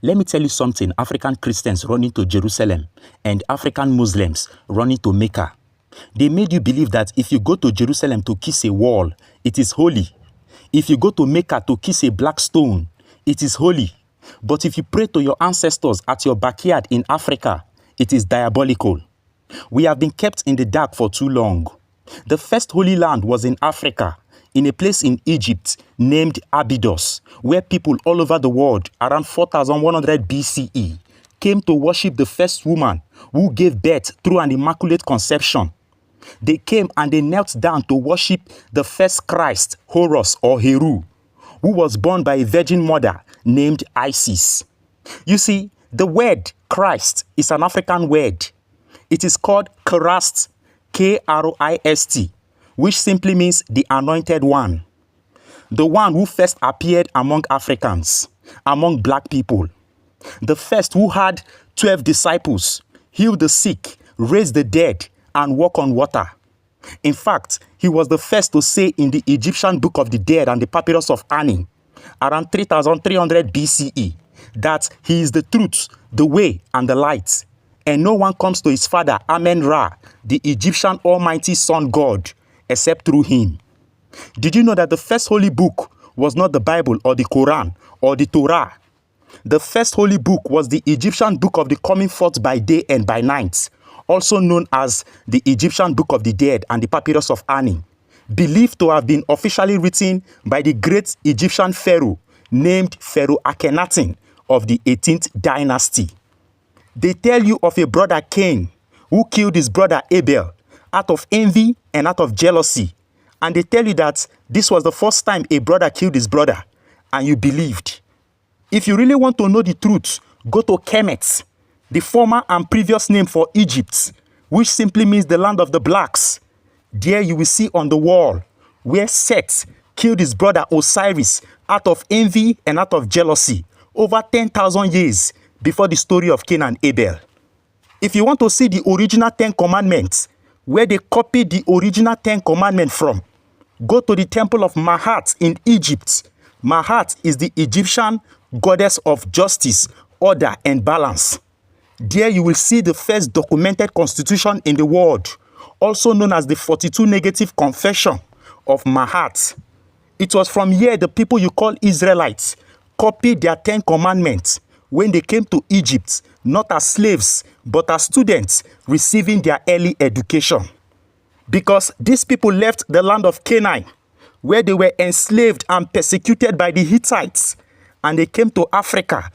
Let me tell you something, African Christians running to Jerusalem and African Muslims running to Mecca. They made you believe that if you go to Jerusalem to kiss a wall, it is holy. If you go to Mecca to kiss a black stone, it is holy. But if you pray to your ancestors at your backyard in Africa, it is diabolical. We have been kept in the dark for too long. The first holy land was in Africa, in a place in Egypt named Abydos, where people all over the world around 4100 BCE came to worship the first woman who gave birth through an immaculate conception. They came and they knelt down to worship the first Christ, Horus or Heru, who was born by a virgin mother named Isis. You see, the word Christ is an African word. It is called Christ, K-R-I-S-T, which simply means the anointed one. The one who first appeared among Africans, among black people. The first who had 12 disciples, healed the sick, raised the dead, and walk on water. In fact, he was the first to say in the Egyptian Book of the Dead and the Papyrus of Ani, around 3300 BCE, that he is the truth, the way, and the light. And no one comes to his father, Amen-Ra, the Egyptian Almighty Sun God, except through him. Did you know that the first holy book was not the Bible or the Quran or the Torah? The first holy book was the Egyptian Book of the Coming Forth by Day and by Night, also known as the Egyptian Book of the Dead and the Papyrus of Ani, believed to have been officially written by the great Egyptian pharaoh named Pharaoh Akhenaten of the 18th dynasty. They tell you of a brother Cain who killed his brother Abel out of envy and out of jealousy. And they tell you that this was the first time a brother killed his brother, and you believed. If you really want to know the truth, go to Kemet, the former and previous name for Egypt, which simply means the land of the blacks. There you will see on the wall where Seth killed his brother Osiris out of envy and out of jealousy over 10,000 years before the story of Cain and Abel. If you want to see the original 10 commandments, where they copied the original 10 commandments from, go to the temple of Mahat in Egypt. Mahat is the Egyptian goddess of justice, order, and balance. There you will see the first documented constitution in the world, also known as the 42 Negative Confession of Mahat. It was from here the people you call Israelites copied their 10 commandments when they came to Egypt, not as slaves, but as students receiving their early education. Because these people left the land of Canaan, where they were enslaved and persecuted by the Hittites, and they came to Africa